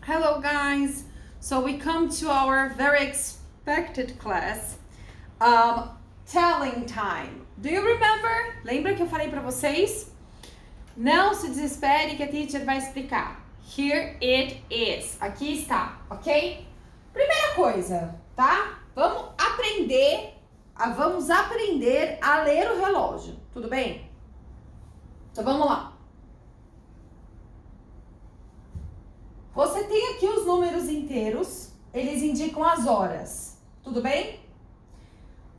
Hello guys, so we come to our very expected class, telling time. Do you remember? Lembra que eu falei pra vocês? Não se desespere que a teacher vai explicar. Here it is. Aqui está, ok? Primeira coisa, tá? Vamos aprender a ler o relógio, tudo bem? Então vamos lá. Você tem aqui os números inteiros, eles indicam as horas, tudo bem?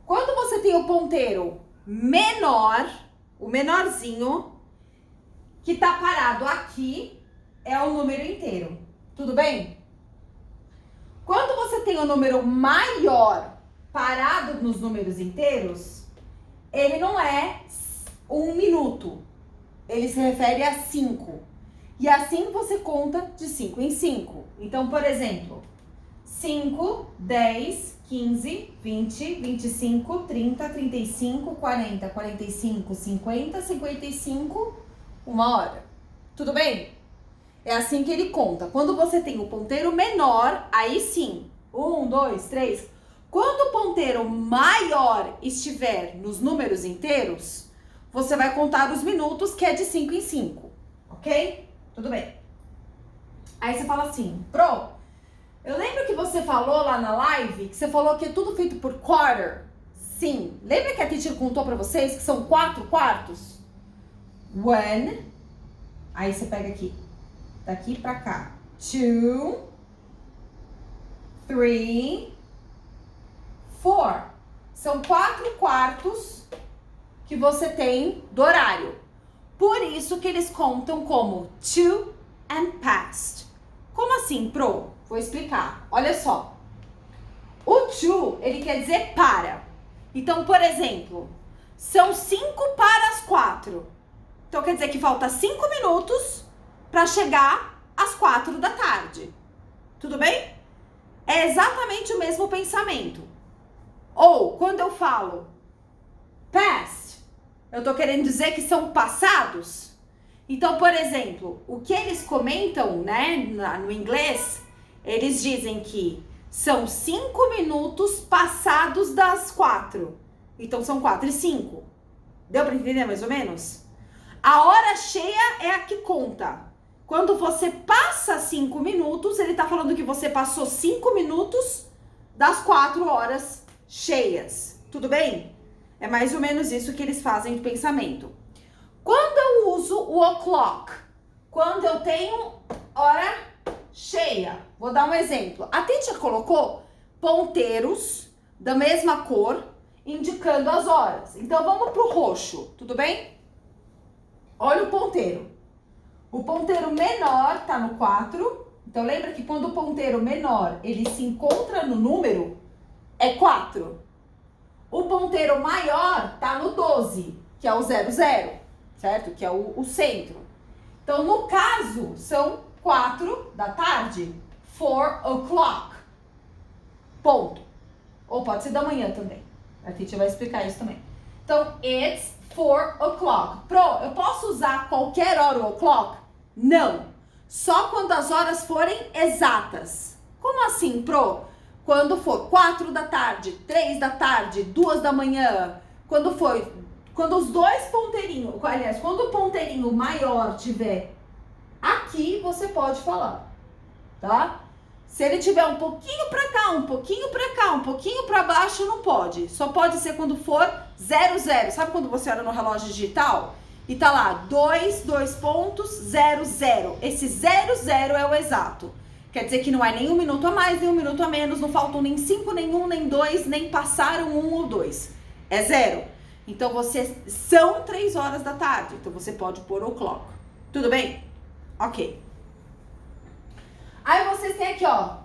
Quando você tem o ponteiro menor, o menorzinho, que tá parado aqui, é o número inteiro, tudo bem? Quando você tem o número maior parado nos números inteiros, ele não é 1 minuto, ele se refere a 5. E assim você conta de 5 em 5. Então, por exemplo, 5, 10, 15, 20, 25, 30, 35, 40, 45, 50, 55, 1 hora. Tudo bem? É assim que ele conta. Quando você tem o ponteiro menor, aí sim. 1, 2, 3. Quando o ponteiro maior estiver nos números inteiros, você vai contar os minutos, que é de 5 em 5. Ok? Tudo bem. Aí você fala assim, Pro, eu lembro que você falou lá na live, que você falou que é tudo feito por quarter. Sim. Lembra que a teacher contou pra vocês que são 4 quartos? One. Aí você pega aqui. Daqui pra cá. 2. 3. 4. São 4 quartos que você tem do horário. Por isso que eles contam como to and past. Como assim, Pro? Vou explicar. Olha só. O to, ele quer dizer para. Então, por exemplo, são 5 para as 4. Então, quer dizer que falta 5 minutos para chegar às 4 da tarde. Tudo bem? É exatamente o mesmo pensamento. Ou, quando eu falo past, eu tô querendo dizer que são passados. Então, por exemplo, o que eles comentam, né, no inglês, eles dizem que são 5 minutos passados das 4. Então, são 4 e 5. Deu pra entender mais ou menos? A hora cheia é a que conta. Quando você passa 5 minutos, ele tá falando que você passou 5 minutos das 4 horas cheias. Tudo bem? É mais ou menos isso que eles fazem de pensamento. Quando eu uso o o'clock, quando eu tenho hora cheia, vou dar um exemplo. A teacher colocou ponteiros da mesma cor, indicando as horas. Então vamos pro roxo, tudo bem? Olha o ponteiro. O ponteiro menor tá no 4. Então lembra que quando o ponteiro menor ele se encontra no número, é 4. O ponteiro maior tá no 12, que é o 00, certo? Que é o centro. Então, no caso, são 4 da tarde. 4 o'clock. Ponto. Ou pode ser da manhã também. A teacher vai explicar isso também. Então, it's 4 o'clock. Pro, eu posso usar qualquer hora o o'clock? Não. Só quando as horas forem exatas. Como assim, Pro? Quando for 4 da tarde, 3 da tarde, 2 da manhã, quando os dois ponteirinhos, aliás, quando o ponteirinho maior tiver aqui, você pode falar, tá? Se ele tiver um pouquinho pra cá, um pouquinho pra cá, um pouquinho pra baixo, não pode. Só pode ser quando for 00. Sabe quando você olha no relógio digital e tá lá 2 pontos, 00. Esse 00 é o exato. Quer dizer que não é nem 1 minuto a mais, nem 1 minuto a menos, não faltam nem 5, nem 1, nem 2, nem passaram 1 ou 2. É 0. Então, são 3 horas da tarde. Então, você pode pôr o clock. Tudo bem? Ok. Aí, vocês têm aqui, ó,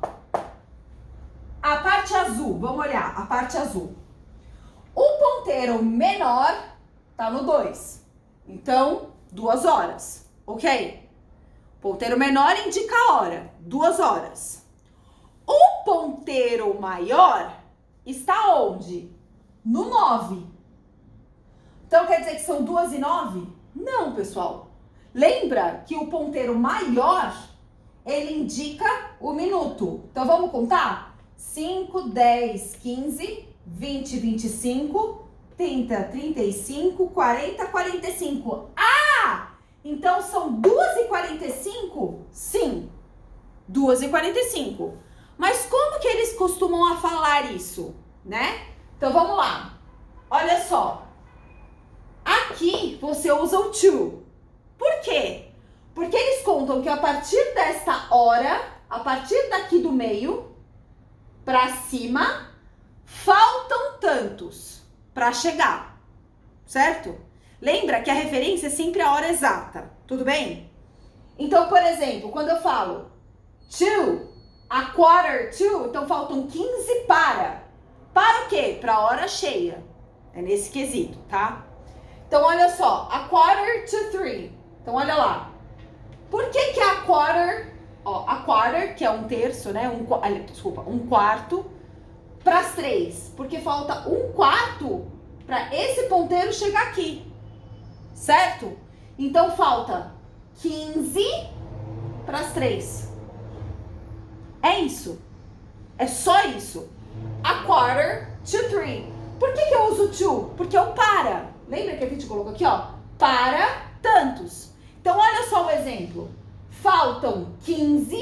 a parte azul. Vamos olhar a parte azul. O ponteiro menor tá no 2. Então, 2 horas. Ok? Ponteiro menor indica a hora, 2 horas. O ponteiro maior está onde? No 9. Então quer dizer que são 2 e 9? Não, pessoal. Lembra que o ponteiro maior ele indica o minuto. Então, vamos contar? 5, 10, 15, 20, 25, 30, 35, 40, 45. Ah! Então, são 2h45? Sim, 2h45. Mas como que eles costumam a falar isso, né? Então, vamos lá. Olha só. Aqui, você usa o to. Por quê? Porque eles contam que a partir desta hora, a partir daqui do meio, pra cima, faltam tantos para chegar, certo? Lembra que a referência é sempre a hora exata, tudo bem? Então, por exemplo, quando eu falo to, a quarter to, então faltam 15 para. Para o quê? Para a hora cheia. É nesse quesito, tá? Então, olha só, a quarter to 3. Então, olha lá. Por que que a quarter, ó, a quarter, que é um terço, né? Um quarto, para as 3. Porque falta um quarto para esse ponteiro chegar aqui, certo? Então, falta 15 para as 3. É isso. É só isso. A quarter to 3. Por que que eu uso to? Porque eu para. Lembra que a gente colocou aqui, ó? Para tantos. Então, olha só o exemplo. Faltam 15,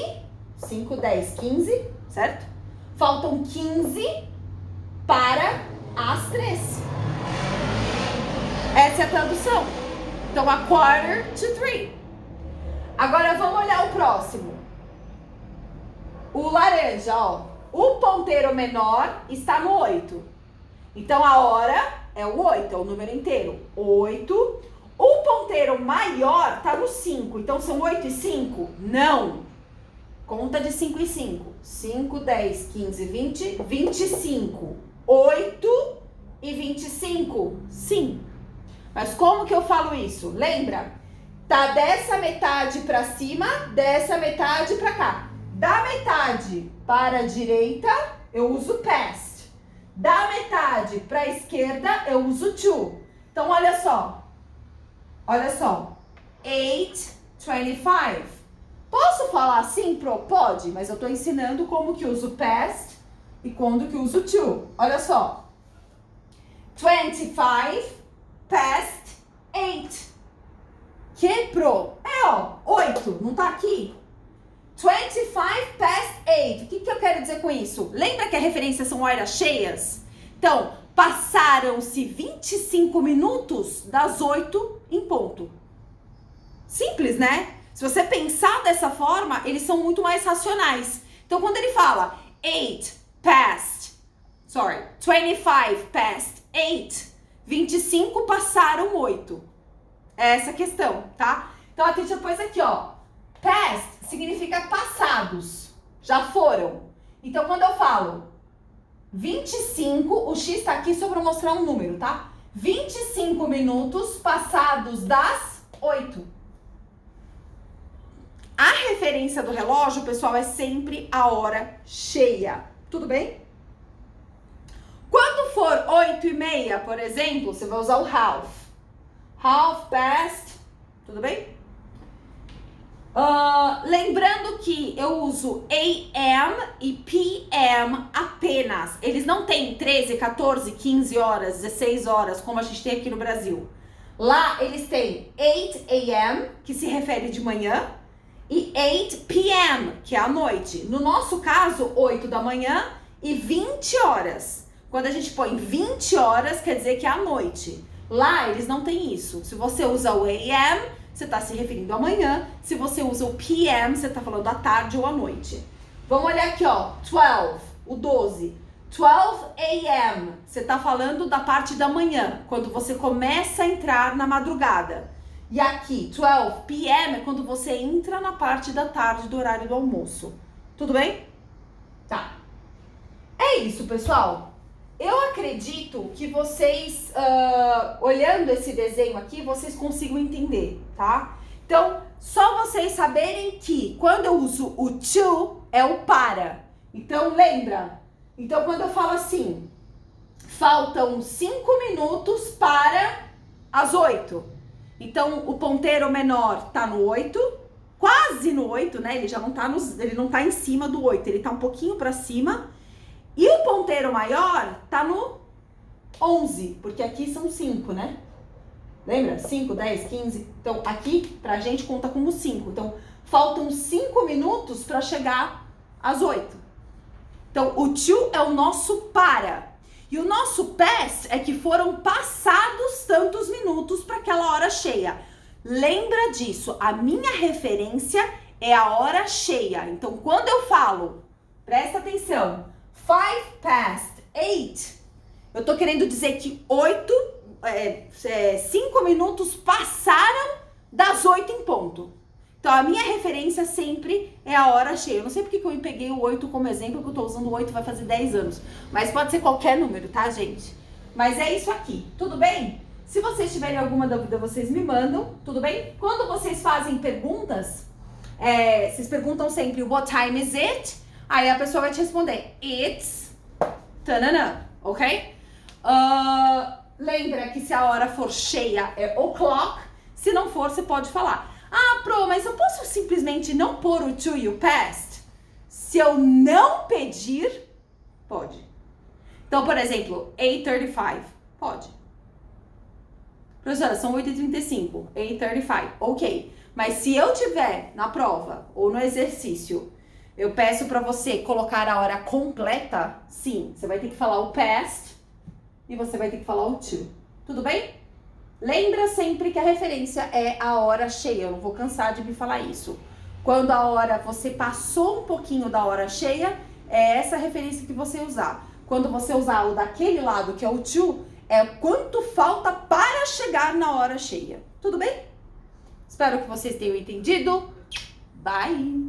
5, 10, 15, certo? Faltam 15 para as 3. Essa é a tradução. Então, a quarter to 3. Agora, vamos olhar o próximo. O laranja, ó. O ponteiro menor está no 8. Então, a hora é o 8, é o número inteiro. 8. O ponteiro maior está no 5. Então, são 8 e 5? Não. Conta de 5 e 5. 5, 10, 15, 20, 25. 8 e 25? Sim. Mas como que eu falo isso? Lembra? Tá dessa metade para cima, dessa metade para cá. Da metade para a direita, eu uso past. Da metade para a esquerda, eu uso to. Então, olha só. Olha só. 8:25. Posso falar assim? Pode, mas eu tô ensinando como que uso past e quando que uso to. Olha só. 25 past 8. Que É, ó, 8. Não tá aqui? 25 past 8. O que que eu quero dizer com isso? Lembra que a referência são horas cheias? Então, passaram-se 25 minutos das 8 em ponto. Simples, né? Se você pensar dessa forma, eles são muito mais racionais. Então, quando ele fala 25 past 8, 25 passaram 8. É essa a questão, tá? Então, a teacher pôs aqui, ó. Past significa passados. Já foram. Então, quando eu falo 25, o X tá aqui só pra mostrar um número, tá? 25 minutos passados das 8. A referência do relógio, pessoal, é sempre a hora cheia. Tudo bem? Quando for 8:30, por exemplo, você vai usar o half. Half past. Tudo bem? Lembrando que eu uso AM e PM apenas. Eles não têm 13, 14, 15 horas, 16 horas, como a gente tem aqui no Brasil. Lá eles têm 8 AM, que se refere de manhã, e 8 PM, que é à noite. No nosso caso, 8 da manhã e 20 horas. Quando a gente põe 20 horas, quer dizer que é à noite. Lá eles não têm isso. Se você usa o AM, você está se referindo à manhã. Se você usa o PM, você está falando à tarde ou à noite. Vamos olhar aqui, ó. 12, o 12. 12 AM. Você está falando da parte da manhã, quando você começa a entrar na madrugada. E aqui, 12 PM é quando você entra na parte da tarde do horário do almoço. Tudo bem? Tá. É isso, pessoal. Eu acredito que vocês, olhando esse desenho aqui, vocês consigam entender, tá? Então, só vocês saberem que quando eu uso o to, é o para. Então, lembra? Então, quando eu falo assim, faltam 5 minutos para as 8. Então, o ponteiro menor tá no 8, quase no 8, né? Ele já não tá ele não tá em cima do 8, ele tá um pouquinho pra cima. E o ponteiro maior tá no 11, porque aqui são 5, né? Lembra? 5, 10, 15. Então, aqui pra gente conta como 5. Então, faltam 5 minutos pra chegar às 8. Então, o to é o nosso para. E o nosso past é que foram passados tantos minutos para aquela hora cheia. Lembra disso, a minha referência é a hora cheia. Então, quando eu falo, presta atenção, 5 past 8, eu tô querendo dizer que 5 minutos passaram das 8 em ponto. Então, a minha referência sempre é a hora cheia. Eu não sei porque que eu peguei o 8 como exemplo, porque eu tô usando o 8 vai fazer 10 anos. Mas pode ser qualquer número, tá, gente? Mas é isso aqui, tudo bem? Se vocês tiverem alguma dúvida, vocês me mandam, tudo bem? Quando vocês fazem perguntas, vocês perguntam sempre what time is it? Aí a pessoa vai te responder it's tanana, ok? Lembra que se a hora for cheia é o'clock, se não for, você pode falar. Ah, Pro, mas eu posso simplesmente não pôr o to e o past? Se eu não pedir, pode. Então, por exemplo, 8:35, pode. Professora, são 8:35, 8:35, ok. Mas se eu tiver na prova ou no exercício, eu peço pra você colocar a hora completa, sim, você vai ter que falar o past e você vai ter que falar o to. Tudo bem? Lembra sempre que a referência é a hora cheia, eu não vou cansar de me falar isso. Quando a hora, você passou um pouquinho da hora cheia, é essa referência que você usar. Quando você usar o daquele lado, que é o to, é quanto falta para chegar na hora cheia. Tudo bem? Espero que vocês tenham entendido. Bye!